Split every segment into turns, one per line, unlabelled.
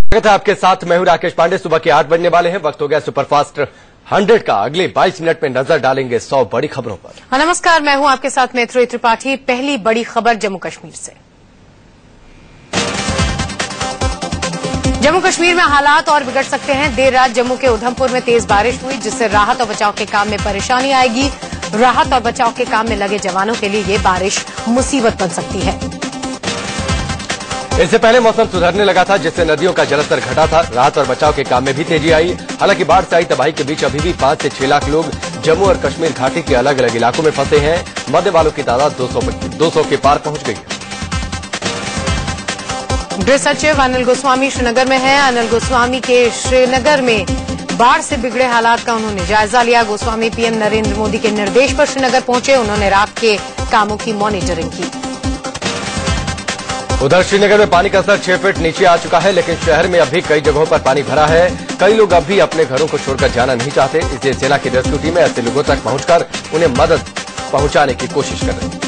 स्वागत है आपके साथ। मैं हूं राकेश पांडे। सुबह के 8 बजने वाले हैं। वक्त हो गया सुपरफास्ट 100 का। अगले 22 मिनट में नजर डालेंगे 100 बड़ी खबरों पर।
नमस्कार, मैं हूं आपके साथ मैत्री त्रिपाठी। पहली बड़ी खबर जम्मू कश्मीर से। जम्मू कश्मीर में हालात और बिगड़ सकते हैं। देर रात जम्मू के उधमपुर में तेज बारिश हुई, जिससे राहत और बचाव के काम में परेशानी आएगी। राहत और बचाव के काम में लगे जवानों के लिए ये बारिश मुसीबत बन सकती है।
इससे पहले मौसम सुधरने लगा था, जिससे नदियों का जलस्तर घटा था। राहत और बचाव के काम में भी तेजी आई। हालांकि बाढ़ से आई तबाही के बीच अभी भी 5 से 6 लाख लोग जम्मू और कश्मीर घाटी के अलग अलग इलाकों में फंसे हैं। मरने वालों की तादाद 200 के पार पहुंच गई है।
गृह सचिव अनिल गोस्वामी श्रीनगर में हैं। अनिल गोस्वामी के श्रीनगर में बाढ़ से बिगड़े हालात का उन्होंने जायजा लिया। गोस्वामी पीएम नरेंद्र मोदी के निर्देश पर श्रीनगर पहुंचे। उन्होंने रात के कामों की मॉनिटरिंग की।
उधर श्रीनगर में पानी का स्तर 6 फीट नीचे आ चुका है, लेकिन शहर में अभी कई जगहों पर पानी भरा है। कई लोग अब भी अपने घरों को छोड़कर जाना नहीं चाहते, इसलिए सेना की रेस्क्यू टीमें ऐसे लोगों तक पहुंचकर उन्हें मदद पहुंचाने की कोशिश कर रही है।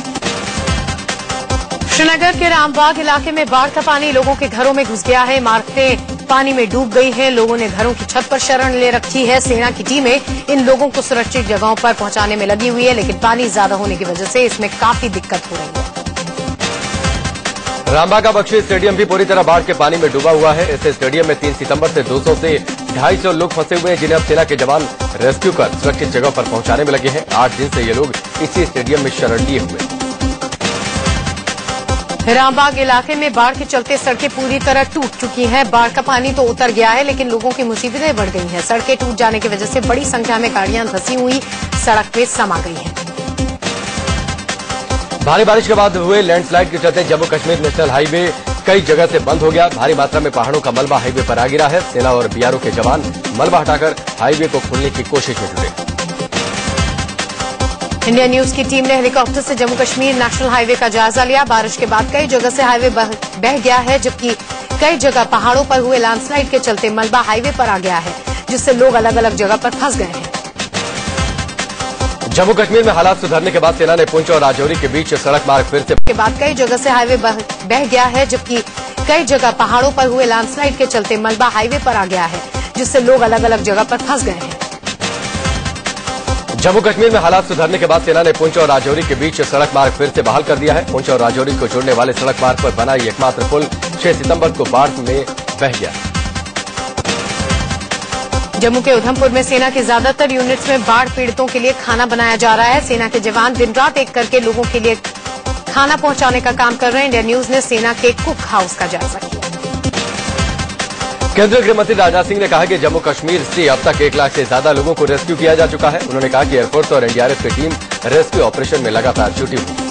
श्रीनगर के रामबाग इलाके में बाढ़ का पानी लोगों के घरों में घुस गया है। इमारतें पानी में डूब गई हैं। लोगों ने घरों की छत पर शरण ले रखी है। सेना की टीमें इन लोगों को सुरक्षित जगहों पर पहुंचाने में लगी हुई है, लेकिन पानी ज्यादा होने की वजह से इसमें काफी दिक्कत हो रही है।
रामबाग का बख्शी स्टेडियम भी पूरी तरह बाढ़ के पानी में डूबा हुआ है। इस स्टेडियम में 3 सितंबर से 200 से 250 लोग फंसे हुए हैं, जिन्हें अब सेना के जवान रेस्क्यू कर सुरक्षित जगह पर पहुंचाने में लगे हैं। 8 दिन से ये लोग इसी स्टेडियम में शरण लिए हुए हैं।
रामबाग इलाके में बाढ़ के चलते सड़कें पूरी तरह टूट चुकी हैं। बाढ़ का पानी तो उतर गया है, लेकिन लोगों की मुसीबतें बढ़ गई हैं। सड़कें टूट जाने की वजह से बड़ी संख्या में गाड़ियां धंसी हुई सड़क पे समा गई हैं।
भारी बारिश के बाद हुए लैंडस्लाइड के चलते जम्मू कश्मीर नेशनल हाईवे कई जगह से बंद हो गया। भारी मात्रा में पहाड़ों का मलबा हाईवे पर आ गिरा है। सेना और बीआरओ के जवान मलबा हटाकर हाईवे को खोलने की कोशिश में जुटे।
इंडिया न्यूज की टीम ने हेलीकॉप्टर से जम्मू कश्मीर नेशनल हाईवे का जायजा लिया। बारिश के बाद कई जगह से हाईवे बह गया है, जबकि कई जगह पहाड़ों पर हुए लैंडस्लाइड के चलते मलबा हाईवे पर आ गया है, जिससे लोग अलग अलग जगह पर फंस गए हैं।
जम्मू कश्मीर में हालात सुधरने के बाद सेना ने पुंछ और राजौरी के बीच सड़क मार्ग फिर से
के बाद कई जगह से हाईवे बह गया है, जबकि कई जगह पहाड़ों पर हुए लैंडस्लाइड के चलते मलबा हाईवे पर आ गया है, जिससे लोग अलग अलग जगह पर फंस गए हैं।
जम्मू कश्मीर में हालात सुधरने के बाद सेना ने पुंछ और राजौरी के बीच सड़क मार्ग फिर से बहाल कर दिया है। पुंछ और राजौरी को जोड़ने वाले सड़क मार्ग पर बना एकमात्र पुल 6 सितंबर को बाढ़ में बह गया।
जम्मू के उधमपुर में सेना के ज्यादातर यूनिट्स में बाढ़ पीड़ितों के लिए खाना बनाया जा रहा है। सेना के जवान दिन रात एक करके लोगों के लिए खाना पहुंचाने का काम कर रहे हैं। इंडिया न्यूज ने सेना के कुक हाउस का जायजा किया।
केंद्रीय गृह मंत्री राजनाथ सिंह ने कहा कि जम्मू कश्मीर से अब तक 1 लाख से ज्यादा लोगों को रेस्क्यू किया जा चुका है। उन्होंने कहा कि एयरफोर्स और एनडीआरएफ की टीम रेस्क्यू ऑपरेशन में लगातार जुटी हुई है।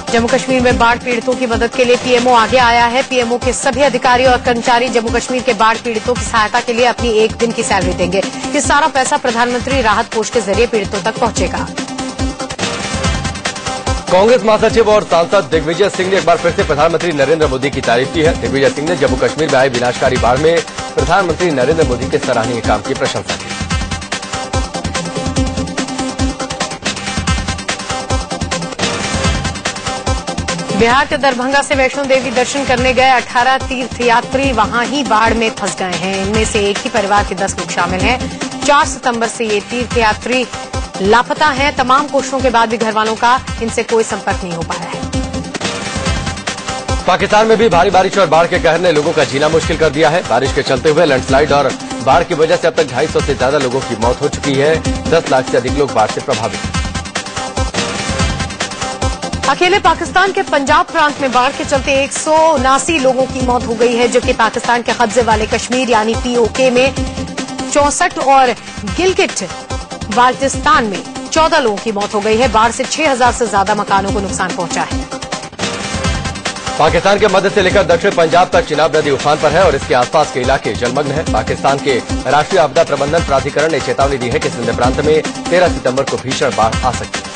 जम्मू कश्मीर में बाढ़ पीड़ितों की मदद के लिए पीएमओ आगे आया है। पीएमओ के सभी अधिकारी और कर्मचारी जम्मू कश्मीर के बाढ़ पीड़ितों की सहायता के लिए अपनी 1 दिन की सैलरी देंगे। ये सारा पैसा प्रधानमंत्री राहत कोष के जरिए पीड़ितों तक पहुंचेगा।
कांग्रेस महासचिव और सांसद दिग्विजय सिंह ने एक बार फिर से प्रधानमंत्री नरेंद्र मोदी की तारीफ की है। दिग्विजय सिंह ने जम्मू कश्मीर में आई विनाशकारी बाढ़ में प्रधानमंत्री नरेंद्र मोदी के सराहनीय काम की प्रशंसा की।
बिहार के दरभंगा से वैष्णो देवी दर्शन करने गए 18 तीर्थयात्री वहां ही बाढ़ में फंस गए हैं। इनमें से एक ही परिवार के 10 लोग शामिल हैं। 4 सितंबर से ये तीर्थयात्री लापता हैं। तमाम कोशिशों के बाद भी घर वालों का इनसे कोई संपर्क नहीं हो पाया है।
पाकिस्तान में भी भारी बारिश और बाढ़ के कहर ने लोगों का जीना मुश्किल कर दिया है। बारिश के चलते हुए लैंडस्लाइड और बाढ़ की वजह से अब तक 250 से ज्यादा लोगों की मौत हो चुकी है। 10 लाख से अधिक लोग बाढ़ से प्रभावित हैं।
अकेले पाकिस्तान के पंजाब प्रांत में बाढ़ के चलते 179 लोगों की मौत हो गई है, जबकि पाकिस्तान के कब्जे वाले कश्मीर यानी पीओके में 64 और गिलगिट बाल्टिस्तान में 14 लोगों की मौत हो गई है। बाढ़ से 6000 से ज्यादा मकानों को नुकसान पहुंचा है।
पाकिस्तान के मध्य से लेकर दक्षिण पंजाब तक चिनाब नदी उफान पर है और इसके आसपास के इलाके जलमग्न हैं। पाकिस्तान के राष्ट्रीय आपदा प्रबंधन प्राधिकरण ने चेतावनी दी है कि सिंध प्रांत में 13 सितंबर को भीषण बाढ़ आ सकती है।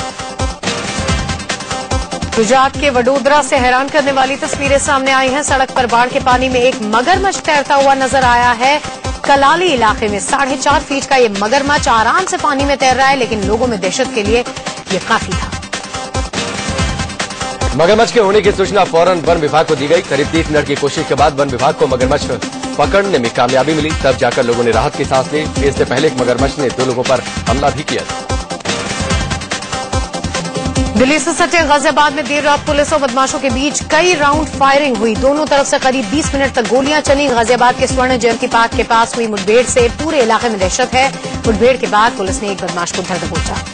गुजरात के वडोदरा से हैरान करने वाली तस्वीरें सामने आई हैं। सड़क पर बाढ़ के पानी में एक मगरमच्छ तैरता हुआ नजर आया है। कलाली इलाके में 4.5 फीट का ये मगरमच्छ आराम से पानी में तैर रहा है, लेकिन लोगों में दहशत के लिए ये काफी था।
मगरमच्छ के होने की सूचना फौरन वन विभाग को दी गई। करीब 30 मिनट की कोशिश के बाद वन विभाग को मगरमच्छ पकड़ने में कामयाबी मिली। तब जाकर लोगों ने राहत की सांस ली। इससे पहले एक मगरमच्छ ने 2 लोगों पर हमला भी किया।
दिल्ली से सटे गाजियाबाद में देर रात पुलिस और बदमाशों के बीच कई राउंड फायरिंग हुई। दोनों तरफ से करीब 20 मिनट तक गोलियां चली। गाजियाबाद के स्वर्ण जयंती पार्क के पास हुई मुठभेड़ से पूरे इलाके में दहशत है। मुठभेड़ के बाद पुलिस ने एक बदमाश को धर दबोचा।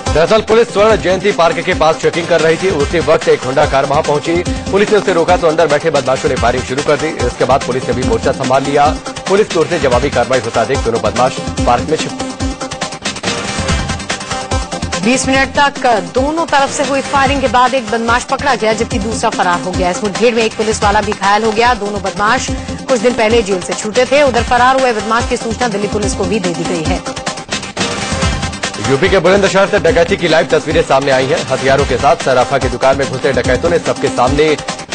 दरअसल पुलिस स्वर्ण जयंती पार्क के पास चेकिंग कर रही थी। उसी वक्त एक होंडा कार वहां पहुंची। पुलिस ने उसे रोका तो अंदर बैठे बदमाशों ने फायरिंग शुरू कर दी। इसके बाद पुलिस ने भी मोर्चा संभाल लिया। पुलिस की ओर से जवाबी कार्रवाई होता देख दोनों बदमाश पार्क में छिप।
20 मिनट तक दोनों तरफ से हुई फायरिंग के बाद एक बदमाश पकड़ा गया, जबकि दूसरा फरार हो गया। इस मुठभेड़ में एक पुलिस वाला भी घायल हो गया। दोनों बदमाश कुछ दिन पहले जेल से छूटे थे। उधर फरार हुए बदमाश की सूचना दिल्ली पुलिस को भी दे दी गई है।
यूपी के बुलंदशहर से डकैती की लाइव तस्वीरें सामने आई हैं। हथियारों के साथ सराफा की दुकान में घुसे डकैतों ने सबके सामने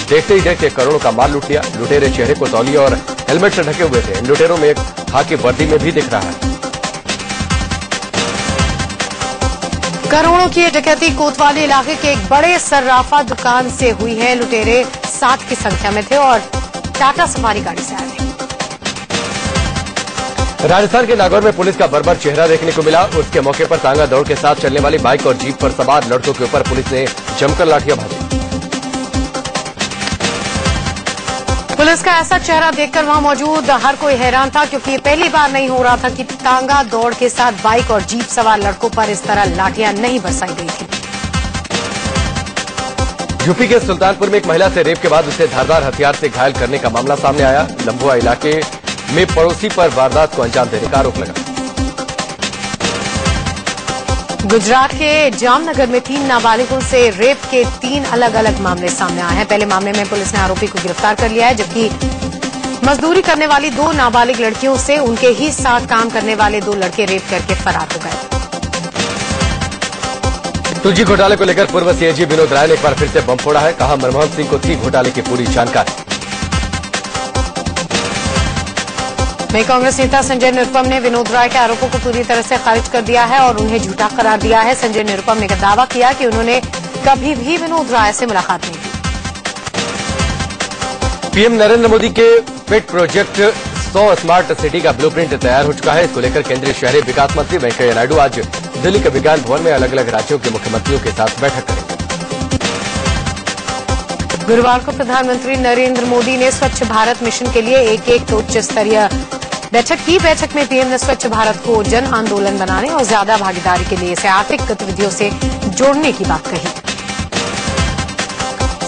देखते ही देखते करोड़ों का माल लूट लिया। लुटेरे चेहरे को तौलिया और हेलमेट से ढके हुए थे। इन लुटेरों में एक खाकी वर्दी में भी दिख रहा है।
करोड़ों की डकैती कोतवाली इलाके के एक बड़े सर्राफा दुकान से हुई है। लुटेरे 7 की संख्या में थे और टाटा सफारी गाड़ी से आए थे।
राजस्थान के नागौर में पुलिस का बर्बर चेहरा देखने को मिला। उसके मौके पर तांगा दौड़ के साथ चलने वाली बाइक और जीप पर सवार लड़कों के ऊपर पुलिस ने जमकर लाठियां भाजी।
पुलिस का ऐसा चेहरा देखकर वहां मौजूद हर कोई हैरान था, क्योंकि ये पहली बार नहीं हो रहा था कि तांगा दौड़ के साथ बाइक और जीप सवार लड़कों पर इस तरह लाठियां नहीं बरसाई गई थी।
यूपी के सुल्तानपुर में एक महिला से रेप के बाद उसे धारदार हथियार से घायल करने का मामला सामने आया। लंबुआ इलाके में पड़ोसी पर वारदात को अंजाम देने का आरोप लगा।
गुजरात के जामनगर में 3 नाबालिगों से रेप के 3 अलग अलग मामले सामने आए हैं। पहले मामले में पुलिस ने आरोपी को गिरफ्तार कर लिया है, जबकि मजदूरी करने वाली 2 नाबालिग लड़कियों से उनके ही साथ काम करने वाले 2 लड़के रेप करके फरार हो गए।
तुलजी घोटाले को लेकर पूर्व सीएजी विनोद राय ने एक बार फिर से बम फोड़ा है। कहा मनमोहन सिंह को थी घोटाले की पूरी जानकारी।
वहीं कांग्रेस नेता संजय निरुपम ने विनोद राय के आरोपों को पूरी तरह से खारिज कर दिया है और उन्हें झूठा करार दिया है। संजय निरुपम ने दावा किया कि उन्होंने कभी भी विनोद राय से मुलाकात नहीं की।
पीएम नरेंद्र मोदी के पेट प्रोजेक्ट 100 स्मार्ट सिटी का ब्लूप्रिंट तैयार हो चुका है। इसको लेकर केंद्रीय शहरी विकास मंत्री वेंकैया नायडू आज दिल्ली के विज्ञान भवन में अलग अलग राज्यों के मुख्यमंत्रियों के साथ बैठक करेंगे।
गुरुवार को प्रधानमंत्री नरेंद्र मोदी ने स्वच्छ भारत मिशन के लिए एक उच्च स्तरीय बैठक की। बैठक में पीएम ने स्वच्छ भारत को जन आंदोलन बनाने और ज्यादा भागीदारी के लिए इसे आर्थिक गतिविधियों से जोड़ने की बात कही।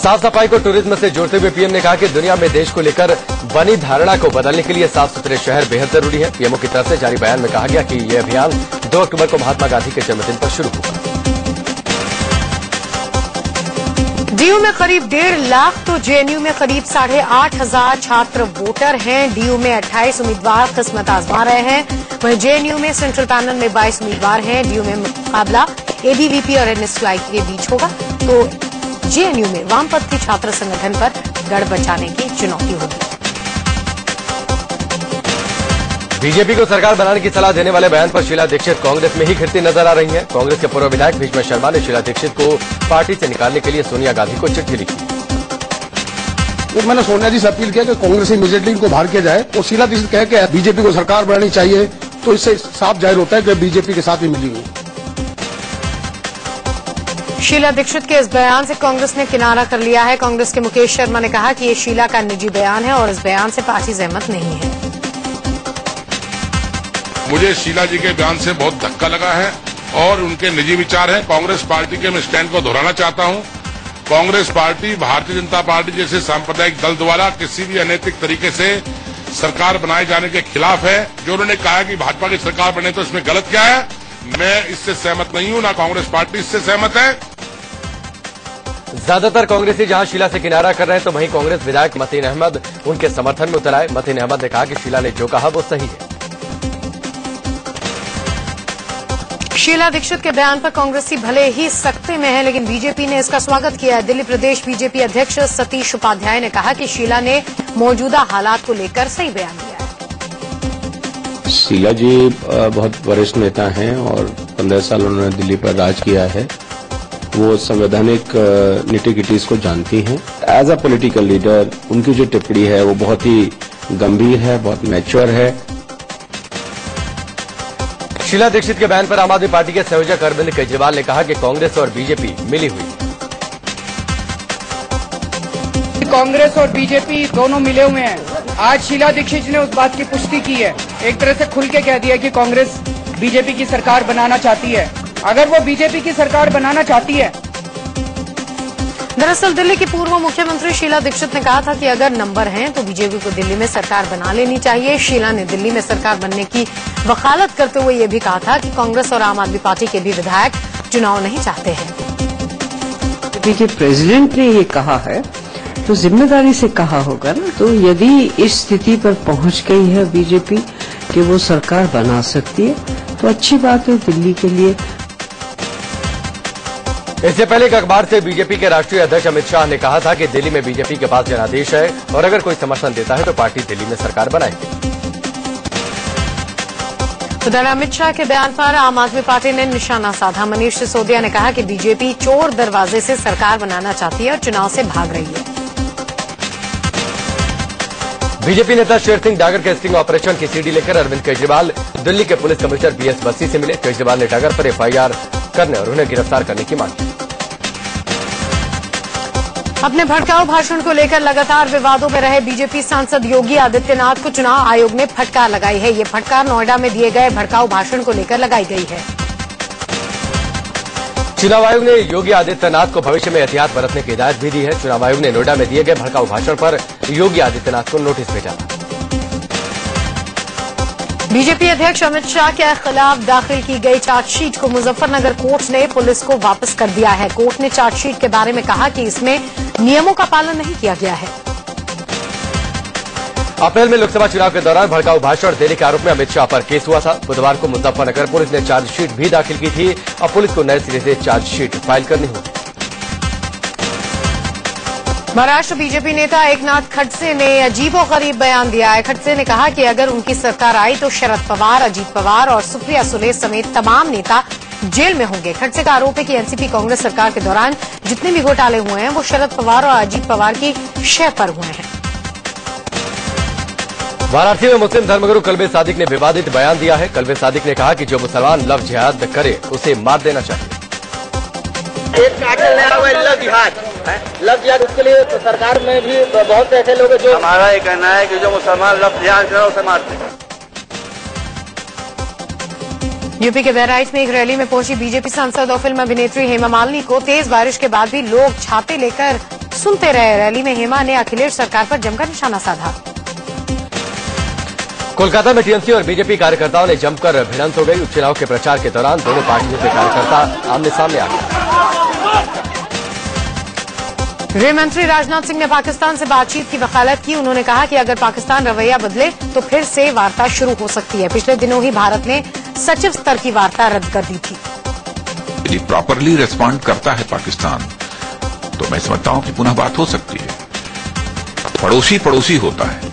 साफ सफाई को टूरिज्म से जोड़ते हुए पीएम ने कहा कि दुनिया में देश को लेकर बनी धारणा को बदलने के लिए साफ सुथरे शहर बेहद जरूरी है। पीएमओ की तरफ से जारी बयान में कहा गया कि यह अभियान 2 अक्टूबर को महात्मा गांधी के जन्मदिन पर शुरू होगा।
डीयू में करीब 1.5 लाख तो जेएनयू में करीब 8,500 छात्र वोटर हैं। डीयू में 28 उम्मीदवार किस्मत आजमा रहे हैं। वहीं जेएनयू में सेंट्रल पैनल में 22 उम्मीदवार हैं। डीयू में मुकाबला एबीवीपी और एनएसयूआई के बीच होगा, तो जेएनयू में वामपंथी छात्र संगठन पर गढ़ बचाने की चुनौती होगी।
बीजेपी को सरकार बनाने की सलाह देने वाले बयान पर शीला दीक्षित कांग्रेस में ही घिरती नजर आ रही हैं। कांग्रेस के पूर्व विधायक भीष्म शर्मा ने शीला दीक्षित को पार्टी से निकालने के लिए सोनिया गांधी को चिट्ठी लिखी।
मैंने सोनिया जी से अपील किया कि कांग्रेस इमीडिएटली इनको बाहर किया जाए और शीला दीक्षित कह के बीजेपी को सरकार बनानी चाहिए, तो इससे साफ जाहिर होता है कि बीजेपी के साथ ही मिली हुई।
शीला दीक्षित के इस बयान से कांग्रेस ने किनारा कर लिया है। कांग्रेस के मुकेश शर्मा ने कहा कि ये शीला का निजी बयान है और इस बयान से पार्टी सहमत नहीं है।
मुझे शीला जी के बयान से बहुत धक्का लगा है और उनके निजी विचार हैं। कांग्रेस पार्टी के मैं स्टैंड को दोहराना चाहता हूं। कांग्रेस पार्टी भारतीय जनता पार्टी जैसे सांप्रदायिक दल द्वारा किसी भी अनैतिक तरीके से सरकार बनाए जाने के खिलाफ है। जो उन्होंने कहा कि भाजपा की सरकार बने तो इसमें गलत क्या है, मैं इससे सहमत नहीं हूं, ना कांग्रेस पार्टी इससे सहमत है।
ज्यादातर कांग्रेसी जहां शीला से किनारा कर रहे हैं, तो वहीं कांग्रेस विधायक मतीन अहमद उनके समर्थन में उतर आए। मतीन अहमद ने कहा कि शीला ने जो कहा वो सही है।
शीला दीक्षित के बयान पर कांग्रेसी भले ही सकते में है, लेकिन बीजेपी ने इसका स्वागत किया है। दिल्ली प्रदेश बीजेपी अध्यक्ष सतीश उपाध्याय ने कहा कि शीला ने मौजूदा हालात को लेकर सही बयान दिया है।
शीला जी बहुत वरिष्ठ नेता हैं और 15 साल उन्होंने दिल्ली पर राज किया है वो संवैधानिक निटिगिटीज को जानती हैं। एज अ पॉलिटिकल लीडर उनकी जो टिप्पणी है वो बहुत ही गंभीर है, बहुत मैच्योर है।
शीला दीक्षित के बयान पर आम आदमी पार्टी के संयोजक अरविंद केजरीवाल ने कहा कि कांग्रेस और बीजेपी मिली हुई।
कांग्रेस और बीजेपी दोनों मिले हुए हैं। आज शीला दीक्षित ने उस बात की पुष्टि की है, एक तरह से खुल के कह दिया कि कांग्रेस बीजेपी की सरकार बनाना चाहती है। अगर वो बीजेपी की सरकार बनाना चाहती है।
दरअसल दिल्ली की पूर्व मुख्यमंत्री शीला दीक्षित ने कहा था कि अगर नंबर हैं तो बीजेपी को दिल्ली में सरकार बना लेनी चाहिए। शीला ने दिल्ली में सरकार बनने की वकालत करते हुए ये भी कहा था कि कांग्रेस और आम आदमी पार्टी के भी विधायक चुनाव नहीं चाहते हैं।
बीजेपी प्रेसिडेंट ने ये कहा है तो जिम्मेदारी से कहा होगा ना। तो यदि इस स्थिति पर पहुंच गई है बीजेपी कि वो सरकार बना सकती है तो अच्छी बात है दिल्ली के लिए।
इससे पहले एक अखबार से बीजेपी के राष्ट्रीय अध्यक्ष अमित शाह ने कहा था कि दिल्ली में बीजेपी के पास जनादेश है और अगर कोई समर्थन देता है तो पार्टी दिल्ली में सरकार बनाएगी।
उधर अमित शाह के बयान पर आम आदमी पार्टी ने निशाना साधा। मनीष सिसोदिया ने कहा कि बीजेपी चोर दरवाजे से सरकार बनाना चाहती है और चुनाव से भाग रही है।
बीजेपी नेता शेर सिंह डागर के स्टिंग ऑपरेशन की सीडी लेकर अरविंद केजरीवाल दिल्ली के पुलिस कमिश्नर बीएस बस्सी से मिले। केजरीवाल ने डागर पर एफआईआर करने और उन्हें गिरफ्तार करने की मांग की।
अपने भड़काऊ भाषण को लेकर लगातार विवादों में रहे बीजेपी सांसद योगी आदित्यनाथ को चुनाव आयोग ने फटकार लगाई है। ये फटकार नोएडा में दिए गए भड़काऊ भाषण को लेकर लगाई गई है।
चुनाव आयोग ने योगी आदित्यनाथ को भविष्य में एहतियात बरतने की हिदायत भी दी है। चुनाव आयोग ने नोएडा में दिए गए भड़काऊ भाषण पर योगी आदित्यनाथ को नोटिस भेजा।
बीजेपी अध्यक्ष अमित शाह के खिलाफ दाखिल की गई चार्जशीट को मुजफ्फरनगर कोर्ट ने पुलिस को वापस कर दिया है। कोर्ट ने चार्जशीट के बारे में कहा कि इसमें नियमों का पालन नहीं किया गया है।
अप्रैल में लोकसभा चुनाव के दौरान भड़काऊ भाषण देने के आरोप में अमित शाह पर केस हुआ था। बुधवार को मुजफ्फरनगर पुलिस ने चार्जशीट भी दाखिल की थी। अब पुलिस को नए सिरे से चार्जशीट फाइल करनी होगी।
महाराष्ट्र बीजेपी नेता एकनाथ खड़से ने अजीबोगरीब बयान दिया है। खड़से ने कहा कि अगर उनकी सरकार आई तो शरद पवार, अजीत पवार और सुप्रिया सुले समेत तमाम नेता जेल में होंगे। खड़से का आरोप है कि एनसीपी कांग्रेस सरकार के दौरान जितने भी घोटाले हुए हैं वो शरद पवार और अजीत पवार की शय पर हुए हैं।
वाराणसी में मुस्लिम धर्मगुरु कल्बे सादिक ने विवादित बयान दिया है। कल्बे सादिक ने कहा कि जो मुसलमान लव जिहाद करे उसे मार देना चाहिए।
एक कार्टल नया हुआ लव जिहाद उसके लिए तो सरकार में भी बहुत ऐसे लोग हैं जो हमारा ये कहना है कि जो मुसलमान लव जिहाद करे उसे मारते हैं।
यूपी के बहराइच में एक रैली में पहुंची बीजेपी सांसद और फिल्म अभिनेत्री हेमा मालिनी को तेज बारिश के बाद भी लोग छाते लेकर सुनते रहे। रैली में हेमा ने अखिलेश सरकार पर जमकर निशाना साधा।
कोलकाता में टीएमसी और बीजेपी कार्यकर्ताओं ने जमकर भिड़ंत हो गई। उपचुनाव के प्रचार के दौरान दोनों पार्टियों के कार्यकर्ता आमने सामने आ गए।
गृह मंत्री राजनाथ सिंह ने पाकिस्तान से बातचीत की वकालत की। उन्होंने कहा कि अगर पाकिस्तान रवैया बदले तो फिर से वार्ता शुरू हो सकती है। पिछले दिनों ही भारत ने सचिव स्तर की वार्ता रद्द कर दी थी।
यदि प्रॉपरली रिस्पॉन्ड करता है पाकिस्तान तो मैं समझता हूं कि पुनः बात हो सकती है। पड़ोसी पड़ोसी होता है,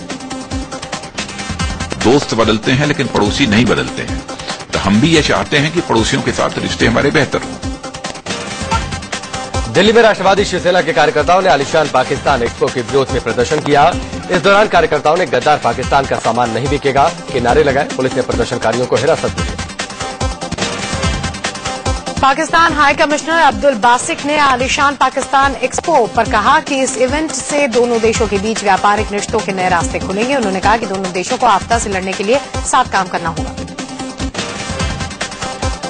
दोस्त बदलते हैं लेकिन पड़ोसी नहीं बदलते हैं। तो हम भी ये चाहते हैं कि पड़ोसियों के साथ रिश्ते हमारे बेहतर हों।
दिल्ली में राष्ट्रवादी शिवसेना के कार्यकर्ताओं ने आलिशान पाकिस्तान एक्सपो के विरोध में प्रदर्शन किया। इस दौरान कार्यकर्ताओं ने गद्दार पाकिस्तान का सामान नहीं बिकेगा के नारे लगाए। पुलिस ने प्रदर्शनकारियों को हिरासत में लिया।
पाकिस्तान हाई कमिश्नर अब्दुल बासिक ने आलिशान पाकिस्तान एक्सपो पर कहा कि इस इवेंट से दोनों देशों के बीच व्यापारिक रिश्तों के नए रास्ते खुलेंगे। उन्होंने कहा कि दोनों देशों को आपदा से लड़ने के लिए साथ काम करना होगा।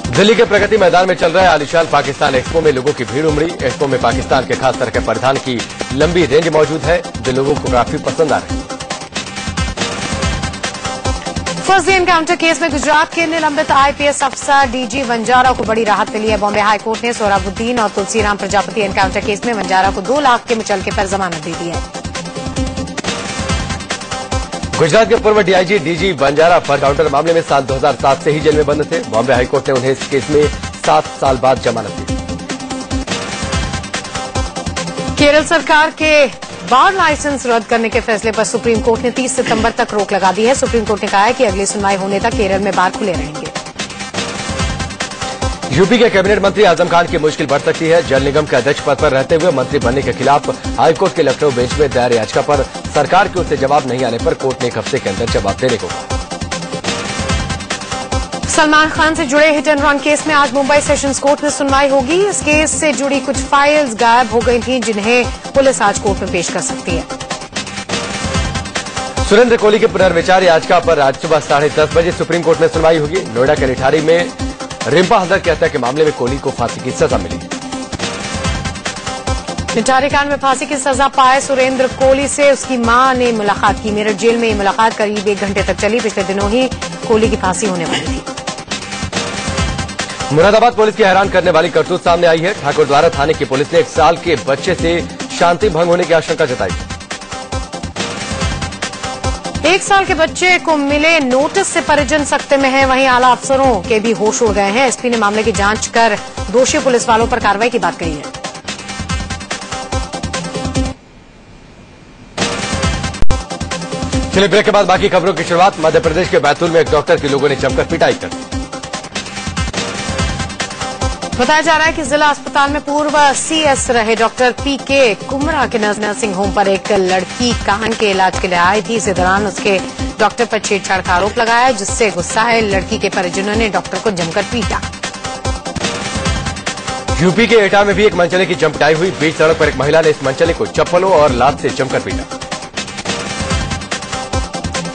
दिल्ली के प्रगति मैदान में चल रहे आलिशान पाकिस्तान एक्सपो में लोगों की भीड़ उमड़ी। एक्सपो में पाकिस्तान के खास तरह के परिधान की लंबी रेंज मौजूद है जो लोगों को काफी पसंद आ रही है।
फर्जी एनकाउंटर केस में गुजरात के निलंबित आईपीएस अफसर डीजी वंजारा को बड़ी राहत मिली है। बॉम्बे हाईकोर्ट ने सोहराबुद्दीन और तुलसीराम प्रजापति एनकाउंटर केस में वंजारा को 2 लाख के मुचलके पर जमानत दे दी है।
गुजरात के पूर्व डीआईजी डीजी वंजारा फर्जी एनकाउंटर मामले में साल 2007 से ही जेल में बंद थे। बॉम्बे हाईकोर्ट ने उन्हें इस केस में 7 साल बाद जमानत दी।
केरल सरकार के बार लाइसेंस रद्द करने के फैसले पर सुप्रीम कोर्ट ने 30 सितंबर तक रोक लगा दी है। सुप्रीम कोर्ट ने कहा है कि अगली सुनवाई होने तक केरल में बार खुले रहेंगे।
यूपी के कैबिनेट मंत्री आजम खान की मुश्किल बढ़ सकती है। जल निगम के अध्यक्ष पद पर रहते हुए मंत्री बनने के खिलाफ हाईकोर्ट के लखनऊ बेंच में दायर याचिका पर सरकार की ओर से जवाब नहीं आने पर कोर्ट ने एक हफ्ते के अंदर जवाब देने को कहा।
सलमान खान से जुड़े हिट एंड रन केस में आज मुंबई सेशंस कोर्ट में सुनवाई होगी। इस केस से जुड़ी कुछ फाइल्स गायब हो गई थीं, जिन्हें पुलिस आज कोर्ट में पेश कर सकती है।
सुरेंद्र कोहली के पुनर्विचार याचिका पर आज सुबह 10:30 बजे सुप्रीम कोर्ट में सुनवाई होगी। नोएडा के निठारी में रिम्पा हजर की हत्या के मामले में कोहली को फांसी की सजा मिली।
निठारी कांड में फांसी की सजा पाए सुरेंद्र कोहली से उसकी मां ने मुलाकात की। मेरठ जेल में ये मुलाकात करीब 1 घंटे तक चली। पिछले दिनों ही कोहली की फांसी होने वाली थी।
मुरादाबाद पुलिस की हैरान करने वाली करतूत सामने आई है। ठाकुरद्वारा थाने की पुलिस ने 1 साल के बच्चे से शांति भंग होने की आशंका जताई।
1 साल के बच्चे को मिले नोटिस से परिजन सख्ते में है। वहीं आला अफसरों के भी होश उड़ गए हैं। एसपी ने मामले की जांच कर दोषी पुलिस वालों पर कार्रवाई की बात कही है।
चलिए ब्रेक के बाद बाकी खबरों की शुरुआत। मध्य प्रदेश के बैतूल में एक डॉक्टर की लोगों ने जमकर पिटाई कर दी।
बताया जा रहा है कि जिला अस्पताल में पूर्व सीएस रहे डॉक्टर पीके कुमरा के नर्सिंग होम पर एक लड़की कान के इलाज के लिए आई थी। इसी दौरान उसके डॉक्टर पर छेड़छाड़ का आरोप लगाया, जिससे गुस्सा है लड़की के परिजनों ने डॉक्टर को जमकर पीटा।
यूपी के एटा में भी एक मनचले की जम पिटाई हुई। बीच सड़क पर एक महिला ने इस मनचले को चप्पलों और लात से जमकर पीटा।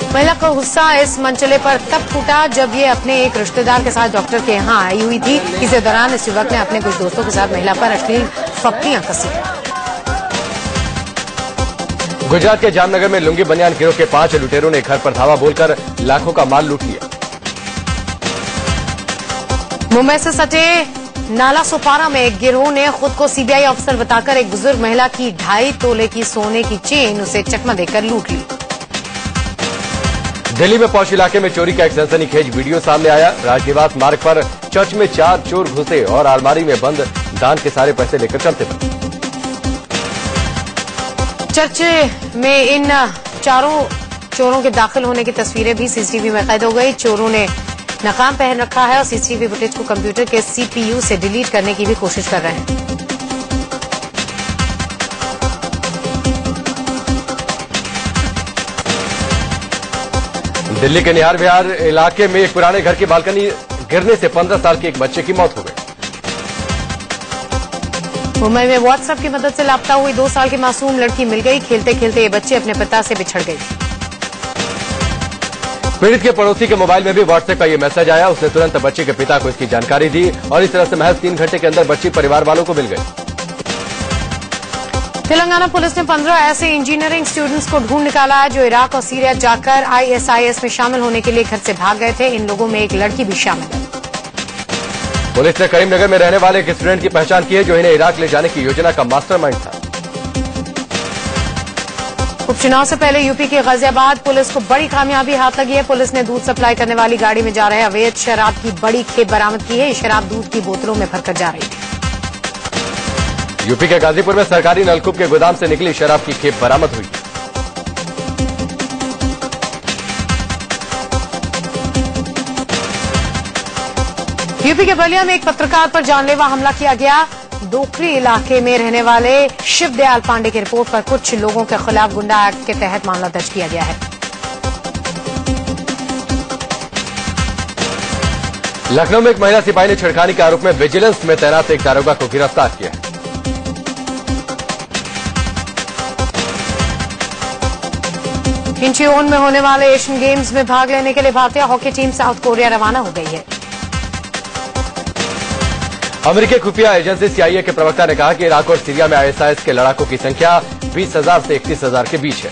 महिला का गुस्सा इस मनचले पर तब फूटा जब ये अपने एक रिश्तेदार के साथ डॉक्टर के यहाँ आई हुई थी। इसी दौरान इस युवक ने अपने कुछ दोस्तों के साथ महिला पर अश्लील फप्तियां कसी।
गुजरात के जामनगर में लुंगी बनियान गिरोह के 5 लुटेरों ने घर पर धावा बोलकर लाखों का माल लूट लिया।
मुंबई से सटे नाला सोपारा में एक गिरोह ने खुद को सीबीआई अफसर बताकर एक बुजुर्ग महिला की 2.5 तोले की सोने की चेन उसे चकमा देकर लूट ली।
दिल्ली में पौष इलाके में चोरी का एक सनसनीखेज वीडियो सामने आया। राजनिवास मार्ग पर चर्च में 4 चोर घुसे और अलमारी में बंद दान के सारे पैसे लेकर चलते बने।
चर्च में इन 4 चोरों के दाखिल होने की तस्वीरें भी सीसीटीवी में कैद हो गई। चोरों ने नकाब पहन रखा है और सीसीटीवी फुटेज को कंप्यूटर के सीपीयू से डिलीट करने की भी कोशिश कर रहे हैं।
दिल्ली के निहार विहार इलाके में एक पुराने घर की बालकनी गिरने से 15 साल के एक बच्चे की मौत हो गई।
मुंबई में व्हाट्सएप की मदद से लापता हुई 2 साल की मासूम लड़की मिल गई। खेलते खेलते ये बच्चे अपने पिता से बिछड़ गई।
पीड़ित के पड़ोसी के मोबाइल में भी व्हाट्सएप का ये मैसेज आया। उसने तुरंत बच्चे के पिता को इसकी जानकारी दी और इस तरह से महज 3 घंटे के अंदर बच्ची परिवार वालों को मिल गई।
तेलंगाना पुलिस ने 15 ऐसे इंजीनियरिंग स्टूडेंट्स को ढूंढ निकाला है जो इराक और सीरिया जाकर आईएसआईएस में शामिल होने के लिए घर से भाग गए थे। इन लोगों में एक लड़की भी शामिल है।
पुलिस ने करीमनगर में रहने वाले एक स्टूडेंट की पहचान की है जो इन्हें इराक ले जाने की योजना का मास्टरमाइंड था।
उपचुनाव से पहले यूपी के गाजियाबाद पुलिस को बड़ी कामयाबी हाथ लगी है। पुलिस ने दूध सप्लाई करने वाली गाड़ी में जा रहे अवैध शराब की बड़ी खेप बरामद की है। ये शराब दूध की बोतलों में भरकर जा रही थी।
यूपी के गाजीपुर में सरकारी नलकूप के गोदाम से निकली शराब की खेप बरामद हुई।
यूपी के बलिया में एक पत्रकार पर जानलेवा हमला किया गया। डोकरी इलाके में रहने वाले शिवदयाल पांडे की रिपोर्ट पर कुछ लोगों के खिलाफ गुंडा एक्ट के तहत मामला दर्ज किया गया है।
लखनऊ में एक महिला सिपाही ने छेड़खानी के आरोप में विजिलेंस में तैनात एक दारोगा को गिरफ्तार किया है।
इंचियोन में होने वाले एशियन गेम्स में भाग लेने के लिए भारतीय हॉकी टीम साउथ कोरिया रवाना हो गई है।
अमेरिकी खुफिया एजेंसी सीआईए के प्रवक्ता ने कहा कि इराक और सीरिया में आईएसआईएस के लड़ाकों की संख्या 20,000 से 31,000 के बीच है।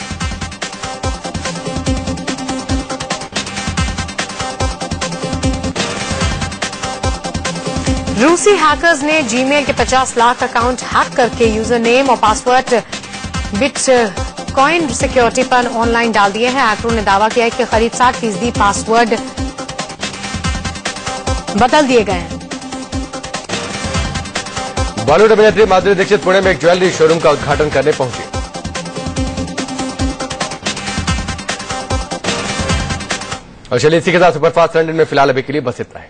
रूसी हैकर्स ने जीमेल के 50 लाख अकाउंट हैक करके यूजर नेम और पासवर्ड बिटकॉइन सिक्योरिटी पर ऑनलाइन डाल दिए हैं। हैकरों ने दावा किया है कि करीब 60% पासवर्ड बदल दिए गए हैं।
बॉलीवुड अभिनेत्री माधुरी दीक्षित पुणे में एक ज्वेलरी शोरूम का उद्घाटन करने पहुंची। और चलिए इसी के साथ सुपरफास्ट 100 में फिलहाल अभी के लिए बस इतना है।